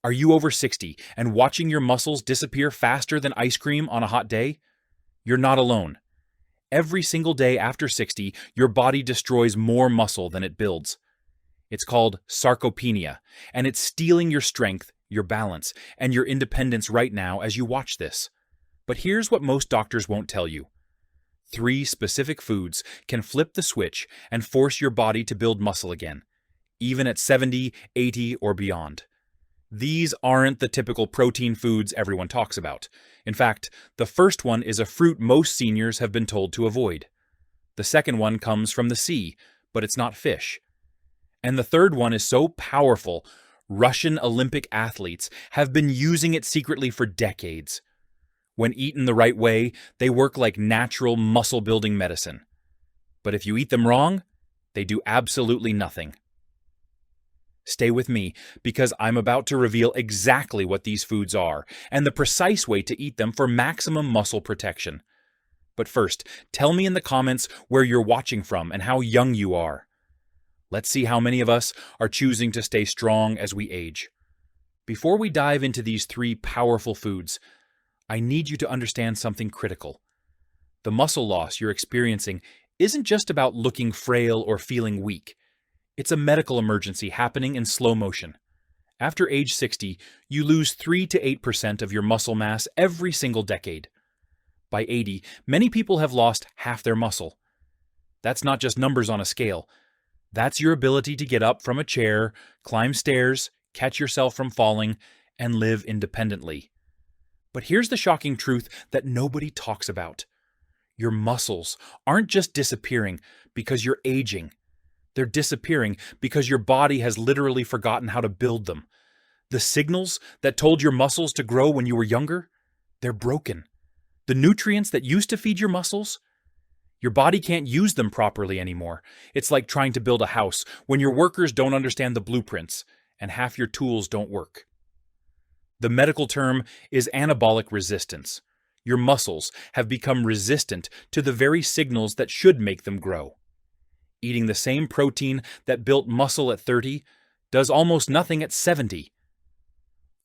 Are you over 60 and watching your muscles disappear faster than ice cream on a hot day? You're not alone. Every single day after 60, your body destroys more muscle than it builds. It's called sarcopenia, and it's stealing your strength, your balance, and your independence right now as you watch this. But here's what most doctors won't tell you. 3 specific foods can flip the switch and force your body to build muscle again, even at 70, 80, or beyond. These aren't the typical protein foods everyone talks about. In fact, the first one is a fruit most seniors have been told to avoid. The second one comes from the sea, but it's not fish. And the third one is so powerful, Russian Olympic athletes have been using it secretly for decades. When eaten the right way, they work like natural muscle-building medicine. But if you eat them wrong, they do absolutely nothing. Stay with me, because I'm about to reveal exactly what these foods are and the precise way to eat them for maximum muscle protection. But first, tell me in the comments where you're watching from and how young you are. Let's see how many of us are choosing to stay strong as we age. Before we dive into these 3 powerful foods, I need you to understand something critical. The muscle loss you're experiencing isn't just about looking frail or feeling weak. It's a medical emergency happening in slow motion. After age 60, you lose 3 to 8% of your muscle mass every single decade. By 80, many people have lost half their muscle. That's not just numbers on a scale. That's your ability to get up from a chair, climb stairs, catch yourself from falling, and live independently. But here's the shocking truth that nobody talks about. Your muscles aren't just disappearing because you're aging. They're disappearing because your body has literally forgotten how to build them. The signals that told your muscles to grow when you were younger, they're broken. The nutrients that used to feed your muscles, your body can't use them properly anymore. It's like trying to build a house when your workers don't understand the blueprints and half your tools don't work. The medical term is anabolic resistance. Your muscles have become resistant to the very signals that should make them grow. Eating the same protein that built muscle at 30 does almost nothing at 70.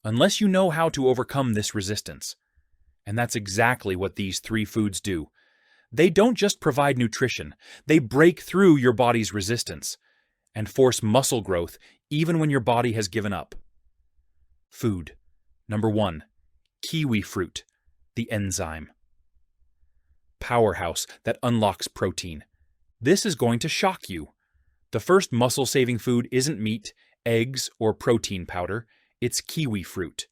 Unless you know how to overcome this resistance. And that's exactly what these 3 foods do. They don't just provide nutrition, they break through your body's resistance and force muscle growth even when your body has given up. Food. Number 1. Kiwi fruit, the enzyme. Powerhouse that unlocks protein. This is going to shock you. The first muscle-saving food isn't meat, eggs, or protein powder. It's kiwi fruit.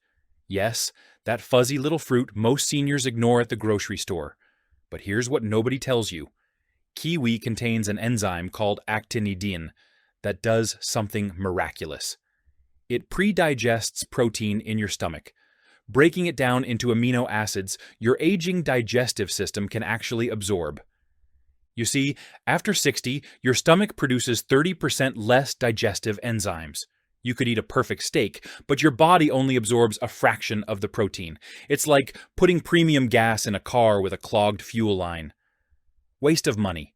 Yes, that fuzzy little fruit most seniors ignore at the grocery store. But here's what nobody tells you. Kiwi contains an enzyme called actinidin that does something miraculous. It pre-digests protein in your stomach, breaking it down into amino acids your aging digestive system can actually absorb. You see, after 60, your stomach produces 30% less digestive enzymes. You could eat a perfect steak, but your body only absorbs a fraction of the protein. It's like putting premium gas in a car with a clogged fuel line. Waste of money.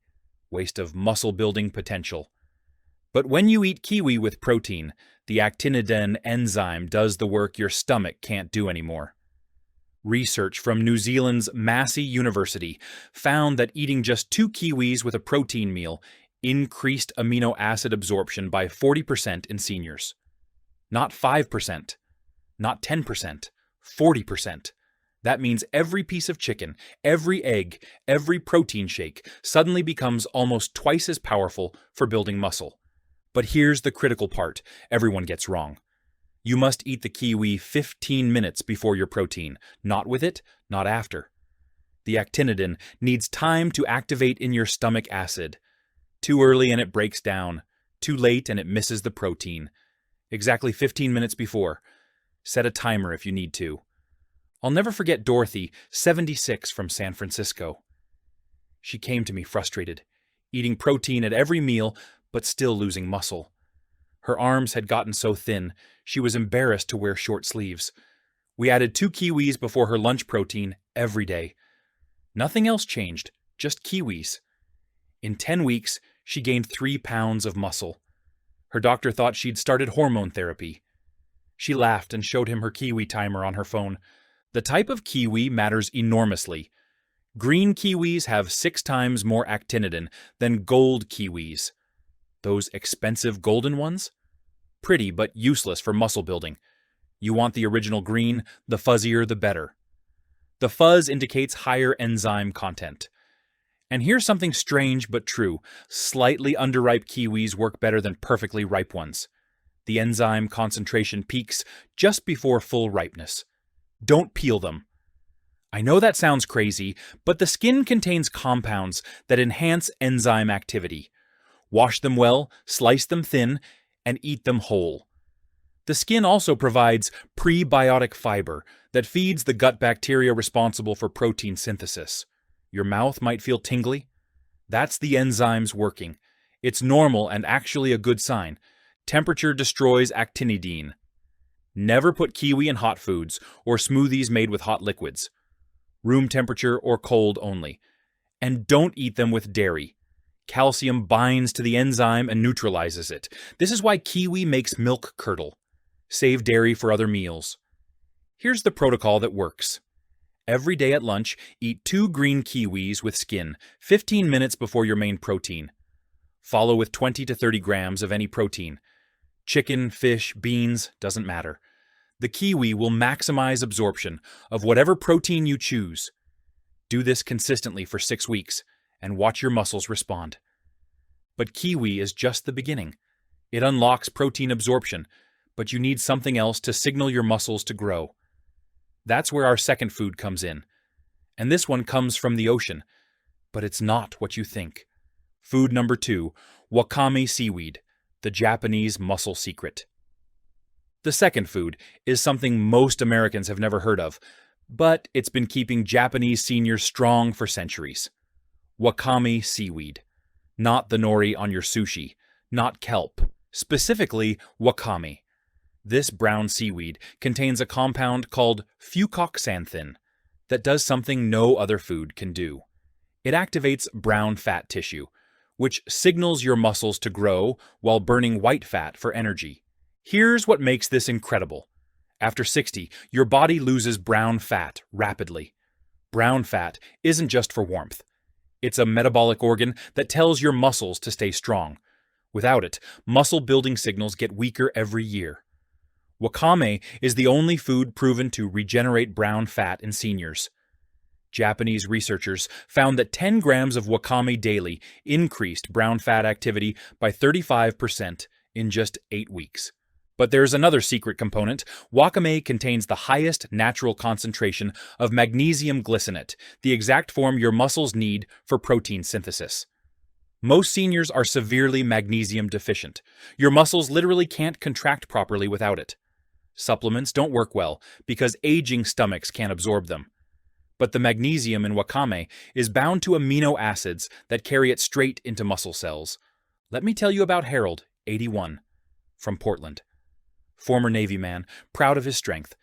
Waste of muscle-building potential. But when you eat kiwi with protein, the actinidin enzyme does the work your stomach can't do anymore. Research from New Zealand's Massey University found that eating just 2 kiwis with a protein meal increased amino acid absorption by 40% in seniors. Not 5%, not 10%, 40%. That means every piece of chicken, every egg, every protein shake suddenly becomes almost twice as powerful for building muscle. But here's the critical part everyone gets wrong. You must eat the kiwi 15 minutes before your protein, not with it, not after. The actinidin needs time to activate in your stomach acid. Too early and it breaks down. Too late and it misses the protein. Exactly 15 minutes before. Set a timer if you need to. I'll never forget Dorothy, 76, from San Francisco. She came to me frustrated, eating protein at every meal, but still losing muscle. Her arms had gotten so thin, she was embarrassed to wear short sleeves. We added 2 kiwis before her lunch protein every day. Nothing else changed, just kiwis. In 10 weeks, she gained 3 pounds of muscle. Her doctor thought she'd started hormone therapy. She laughed and showed him her kiwi timer on her phone. The type of kiwi matters enormously. Green kiwis have 6 times more actinidin than gold kiwis. Those expensive golden ones? Pretty, but useless for muscle building. You want the original green, the fuzzier the better. The fuzz indicates higher enzyme content. And here's something strange but true. Slightly underripe kiwis work better than perfectly ripe ones. The enzyme concentration peaks just before full ripeness. Don't peel them. I know that sounds crazy, but the skin contains compounds that enhance enzyme activity. Wash them well, slice them thin, and eat them whole. The skin also provides prebiotic fiber that feeds the gut bacteria responsible for protein synthesis. Your mouth might feel tingly. That's the enzymes working. It's normal and actually a good sign. Temperature destroys actinidine. Never put kiwi in hot foods or smoothies made with hot liquids. Room temperature or cold only. And don't eat them with dairy. Calcium binds to the enzyme and neutralizes it. This is why kiwi makes milk curdle. Save dairy for other meals. Here's the protocol that works. Every day at lunch, eat 2 green kiwis with skin, 15 minutes before your main protein. Follow with 20 to 30 grams of any protein. Chicken, fish, beans, doesn't matter. The kiwi will maximize absorption of whatever protein you choose. Do this consistently for 6 weeks and watch your muscles respond. But kiwi is just the beginning. It unlocks protein absorption, but you need something else to signal your muscles to grow. That's where our second food comes in. And this one comes from the ocean, but it's not what you think. Food number 2, wakame seaweed, the Japanese muscle secret. The second food is something most Americans have never heard of, but it's been keeping Japanese seniors strong for centuries. Wakame seaweed. Not the nori on your sushi, not kelp, specifically wakame. This brown seaweed contains a compound called fucoxanthin that does something no other food can do. It activates brown fat tissue, which signals your muscles to grow while burning white fat for energy. Here's what makes this incredible. After 60, your body loses brown fat rapidly. Brown fat isn't just for warmth. It's a metabolic organ that tells your muscles to stay strong. Without it, muscle-building signals get weaker every year. Wakame is the only food proven to regenerate brown fat in seniors. Japanese researchers found that 10 grams of wakame daily increased brown fat activity by 35% in just 8 weeks. But there's another secret component. Wakame contains the highest natural concentration of magnesium glycinate, the exact form your muscles need for protein synthesis. Most seniors are severely magnesium deficient. Your muscles literally can't contract properly without it. Supplements don't work well because aging stomachs can't absorb them. But the magnesium in wakame is bound to amino acids that carry it straight into muscle cells. Let me tell you about Harold, 81, from Portland. Former Navy man, proud of his strength.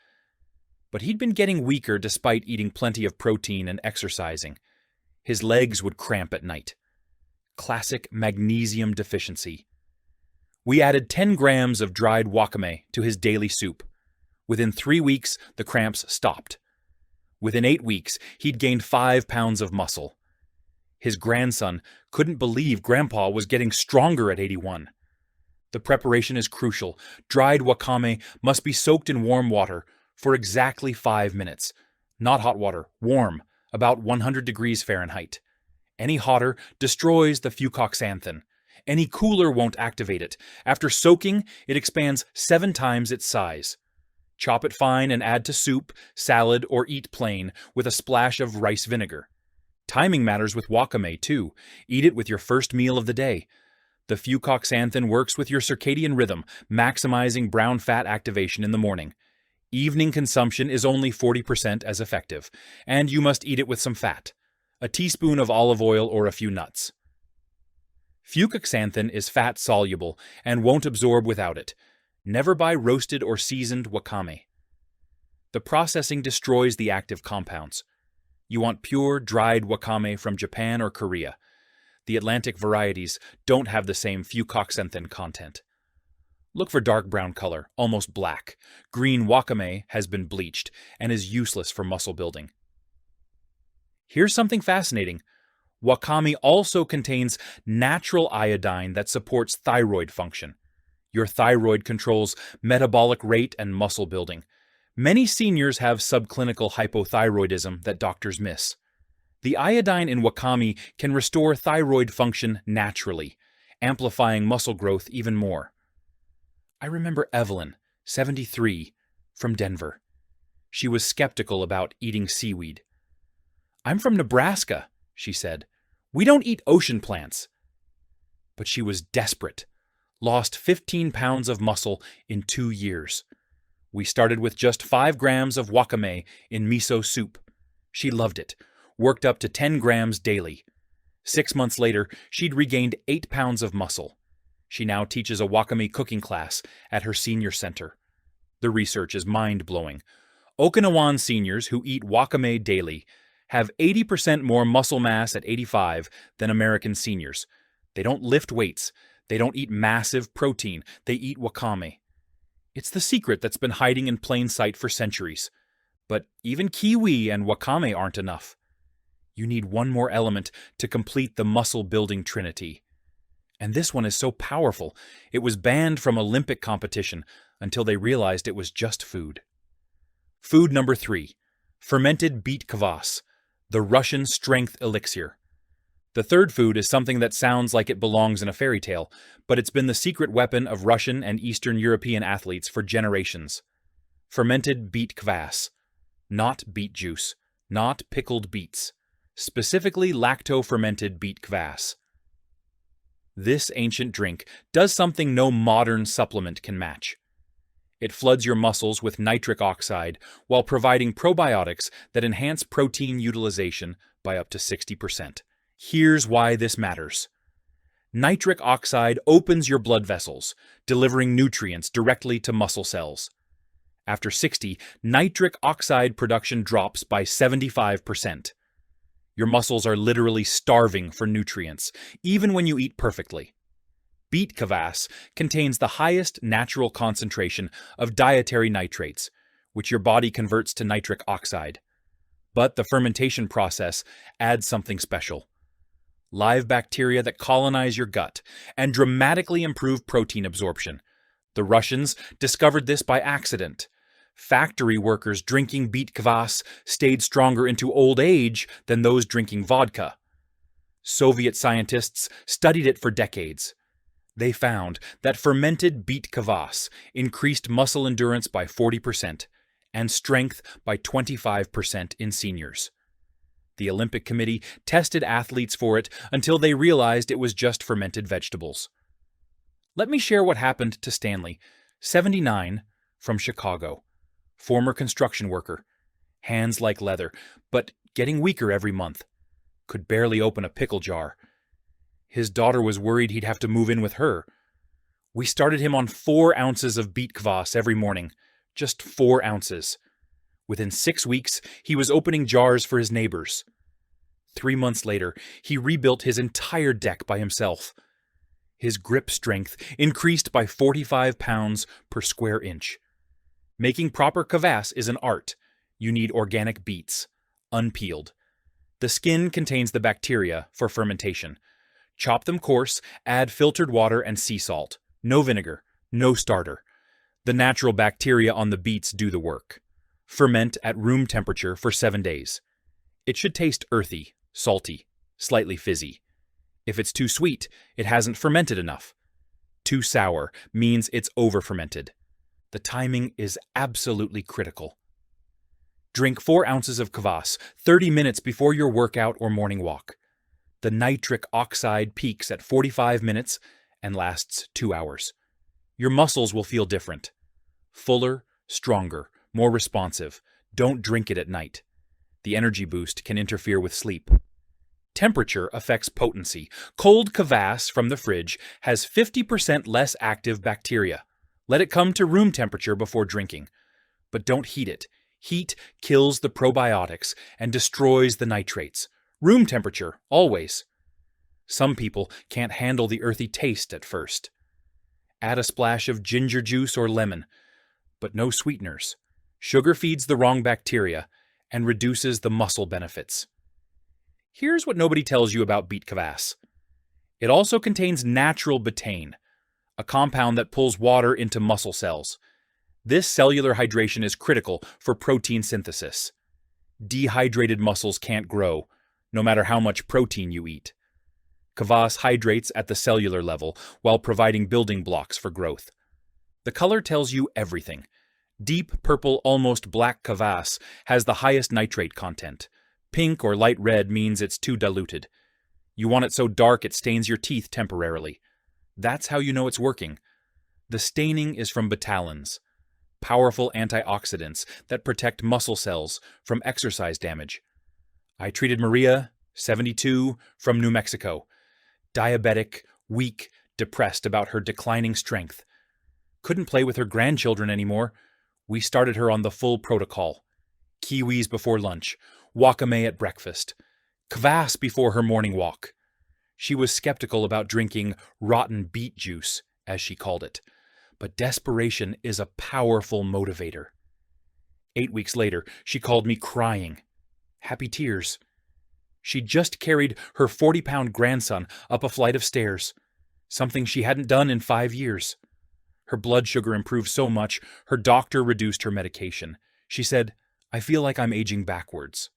But he'd been getting weaker despite eating plenty of protein and exercising. His legs would cramp at night. Classic magnesium deficiency. We added 10 grams of dried wakame to his daily soup. Within 3 weeks, the cramps stopped. Within 8 weeks, he'd gained 5 pounds of muscle. His grandson couldn't believe Grandpa was getting stronger at 81. The preparation is crucial. Dried wakame must be soaked in warm water for exactly 5 minutes. Not hot water, warm, about 100 degrees Fahrenheit. Any hotter destroys the fucoxanthin. Any cooler won't activate it. After soaking, it expands 7 times its size. Chop it fine and add to soup, salad, or eat plain with a splash of rice vinegar. Timing matters with wakame, too. Eat it with your first meal of the day. The fucoxanthin works with your circadian rhythm, maximizing brown fat activation in the morning. Evening consumption is only 40% as effective, and you must eat it with some fat. A teaspoon of olive oil or a few nuts. Fucoxanthin is fat-soluble and won't absorb without it. Never buy roasted or seasoned wakame. The processing destroys the active compounds. You want pure, dried wakame from Japan or Korea. The Atlantic varieties don't have the same fucoxanthin content. Look for dark brown color, almost black. Green wakame has been bleached and is useless for muscle building. Here's something fascinating. Wakame also contains natural iodine that supports thyroid function. Your thyroid controls metabolic rate and muscle building. Many seniors have subclinical hypothyroidism that doctors miss. The iodine in wakame can restore thyroid function naturally, amplifying muscle growth even more. I remember Evelyn, 73, from Denver. She was skeptical about eating seaweed. "I'm from Nebraska," she said. "We don't eat ocean plants." But she was desperate. Lost 15 pounds of muscle in 2 years. We started with just 5 grams of wakame in miso soup. She loved it, worked up to 10 grams daily. 6 months later, she'd regained 8 pounds of muscle. She now teaches a wakame cooking class at her senior center. The research is mind-blowing. Okinawan seniors who eat wakame daily have 80% more muscle mass at 85 than American seniors. They don't lift weights. They don't eat massive protein. They eat wakame. It's the secret that's been hiding in plain sight for centuries. But even kiwi and wakame aren't enough. You need one more element to complete the muscle-building trinity. And this one is so powerful, it was banned from Olympic competition until they realized it was just food. Food number 3, fermented beet kvass, the Russian strength elixir. The third food is something that sounds like it belongs in a fairy tale, but it's been the secret weapon of Russian and Eastern European athletes for generations. Fermented beet kvass. Not beet juice, not pickled beets. Specifically lacto-fermented beet kvass. This ancient drink does something no modern supplement can match. It floods your muscles with nitric oxide while providing probiotics that enhance protein utilization by up to 60%. Here's why this matters. Nitric oxide opens your blood vessels, delivering nutrients directly to muscle cells. After 60, nitric oxide production drops by 75%. Your muscles are literally starving for nutrients, even when you eat perfectly. Beet kvass contains the highest natural concentration of dietary nitrates, which your body converts to nitric oxide. But the fermentation process adds something special. Live bacteria that colonize your gut and dramatically improve protein absorption. The Russians discovered this by accident. Factory workers drinking beet kvass stayed stronger into old age than those drinking vodka. Soviet scientists studied it for decades. They found that fermented beet kvass increased muscle endurance by 40% and strength by 25% in seniors. The Olympic Committee tested athletes for it until they realized it was just fermented vegetables. Let me share what happened to Stanley, 79, from Chicago. Former construction worker, hands like leather, but getting weaker every month. Could barely open a pickle jar. His daughter was worried he'd have to move in with her. We started him on 4 ounces of beet kvass every morning, just 4 ounces. Within 6 weeks, he was opening jars for his neighbors. 3 months later, he rebuilt his entire deck by himself. His grip strength increased by 45 pounds per square inch. Making proper kvass is an art. You need organic beets, unpeeled. The skin contains the bacteria for fermentation. Chop them coarse, add filtered water and sea salt. No vinegar, no starter. The natural bacteria on the beets do the work. Ferment at room temperature for 7 days. It should taste earthy, salty, slightly fizzy. If it's too sweet, it hasn't fermented enough. Too sour means it's over-fermented. The timing is absolutely critical. Drink 4 ounces of kvass 30 minutes before your workout or morning walk. The nitric oxide peaks at 45 minutes and lasts 2 hours. Your muscles will feel different. Fuller, stronger, more responsive. Don't drink it at night. The energy boost can interfere with sleep. Temperature affects potency. Cold kvass from the fridge has 50% less active bacteria. Let it come to room temperature before drinking. But don't heat it. Heat kills the probiotics and destroys the nitrates. Room temperature, always. Some people can't handle the earthy taste at first. Add a splash of ginger juice or lemon, but no sweeteners. Sugar feeds the wrong bacteria and reduces the muscle benefits. Here's what nobody tells you about beet kvass. It also contains natural betaine, a compound that pulls water into muscle cells. This cellular hydration is critical for protein synthesis. Dehydrated muscles can't grow, no matter how much protein you eat. Kvass hydrates at the cellular level while providing building blocks for growth. The color tells you everything. Deep purple, almost black kvass has the highest nitrate content. Pink or light red means it's too diluted. You want it so dark it stains your teeth temporarily. That's how you know it's working. The staining is from betalains, powerful antioxidants that protect muscle cells from exercise damage. I treated Maria, 72, from New Mexico. Diabetic, weak, depressed about her declining strength. Couldn't play with her grandchildren anymore. We started her on the full protocol. Kiwis before lunch, wakame at breakfast, kvass before her morning walk. She was skeptical about drinking rotten beet juice, as she called it, but desperation is a powerful motivator. 8 weeks later, she called me crying. Happy tears. She just carried her 40-pound grandson up a flight of stairs, something she hadn't done in 5 years. Her blood sugar improved so much, her doctor reduced her medication. She said, "I feel like I'm aging backwards."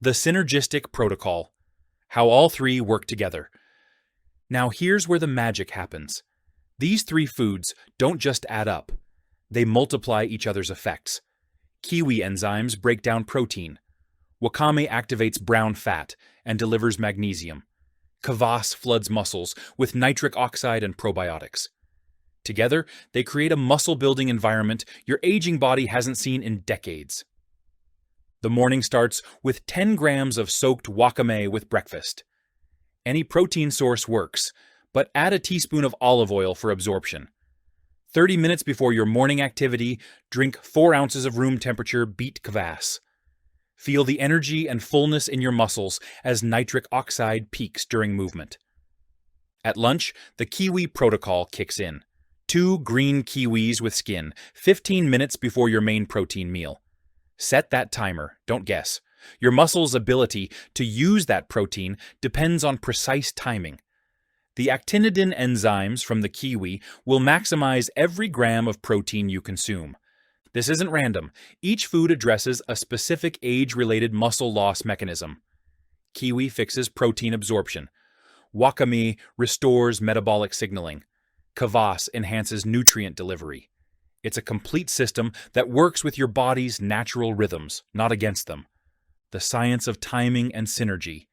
The synergistic protocol. How all three work together. Now here's where the magic happens. These three foods don't just add up. They multiply each other's effects. Kiwi enzymes break down protein. Wakame activates brown fat and delivers magnesium. Kvass floods muscles with nitric oxide and probiotics. Together, they create a muscle-building environment your aging body hasn't seen in decades. The morning starts with 10 grams of soaked wakame with breakfast. Any protein source works, but add a teaspoon of olive oil for absorption. 30 minutes before your morning activity, drink 4 ounces of room temperature beet kvass. Feel the energy and fullness in your muscles as nitric oxide peaks during movement. At lunch, the kiwi protocol kicks in. 2 green kiwis with skin, 15 minutes before your main protein meal. Set that timer, don't guess. Your muscle's ability to use that protein depends on precise timing. The actinidin enzymes from the kiwi will maximize every gram of protein you consume. This isn't random. Each food addresses a specific age-related muscle loss mechanism. Kiwi fixes protein absorption. Wakame restores metabolic signaling. Kvass enhances nutrient delivery. It's a complete system that works with your body's natural rhythms, not against them. The science of timing and synergy.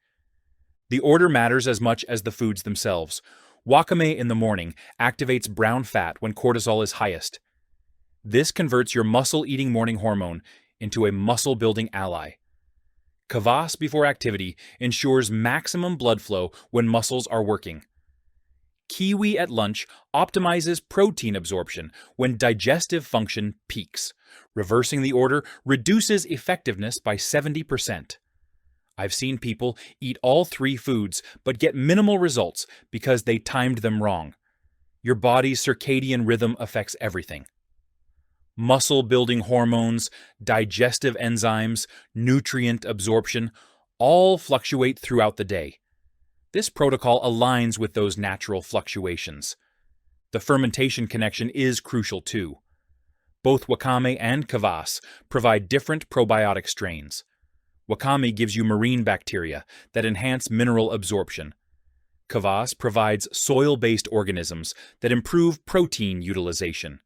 The order matters as much as the foods themselves. Wakame in the morning activates brown fat when cortisol is highest. This converts your muscle-eating morning hormone into a muscle-building ally. Kvass before activity ensures maximum blood flow when muscles are working. Kiwi at lunch optimizes protein absorption when digestive function peaks. Reversing the order reduces effectiveness by 70%. I've seen people eat all 3 foods but get minimal results because they timed them wrong. Your body's circadian rhythm affects everything. Muscle-building hormones, digestive enzymes, nutrient absorption, all fluctuate throughout the day. This protocol aligns with those natural fluctuations. The fermentation connection is crucial too. Both wakame and kvass provide different probiotic strains. Wakame gives you marine bacteria that enhance mineral absorption. Kvass provides soil-based organisms that improve protein utilization.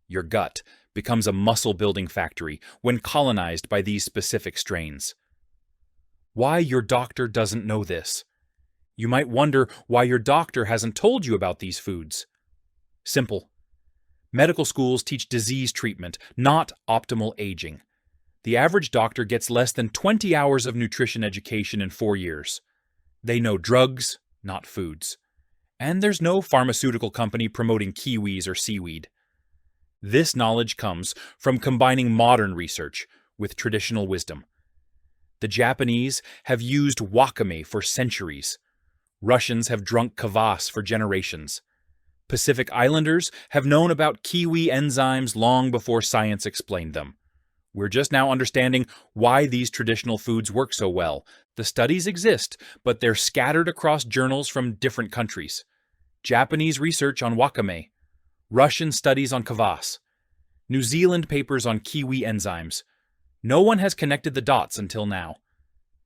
Your gut becomes a muscle-building factory when colonized by these specific strains. Why your doctor doesn't know this? You might wonder why your doctor hasn't told you about these foods. Simple. Medical schools teach disease treatment, not optimal aging. The average doctor gets less than 20 hours of nutrition education in 4 years. They know drugs, not foods. And there's no pharmaceutical company promoting kiwis or seaweed. This knowledge comes from combining modern research with traditional wisdom. The Japanese have used wakame for centuries. Russians have drunk kvass for generations. Pacific Islanders have known about kiwi enzymes long before science explained them. We're just now understanding why these traditional foods work so well. The studies exist, but they're scattered across journals from different countries. Japanese research on wakame, Russian studies on kvass, New Zealand papers on kiwi enzymes. No one has connected the dots until now.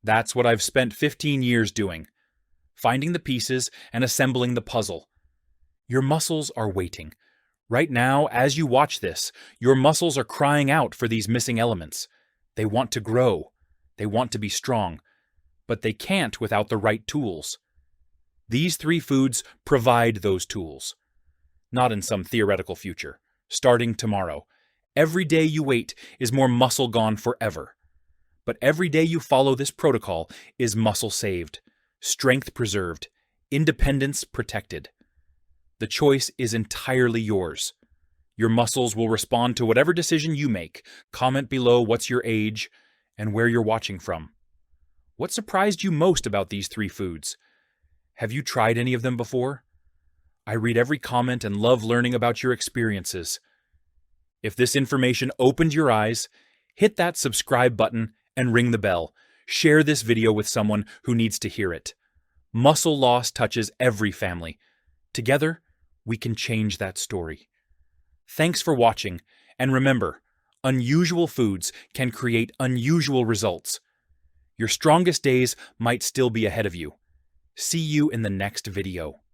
That's what I've spent 15 years doing, finding the pieces and assembling the puzzle. Your muscles are waiting. Right now, as you watch this, your muscles are crying out for these missing elements. They want to grow. They want to be strong. But they can't without the right tools. These 3 foods provide those tools. Not in some theoretical future. Starting tomorrow. Every day you wait is more muscle gone forever. But every day you follow this protocol is muscle saved, strength preserved, independence protected. The choice is entirely yours. Your muscles will respond to whatever decision you make. Comment below what's your age and where you're watching from. What surprised you most about these 3 foods? Have you tried any of them before? I read every comment and love learning about your experiences. If this information opened your eyes, hit that subscribe button and ring the bell. Share this video with someone who needs to hear it. Muscle loss touches every family. Together, we can change that story. Thanks for watching, and remember, unusual foods can create unusual results. Your strongest days might still be ahead of you. See you in the next video.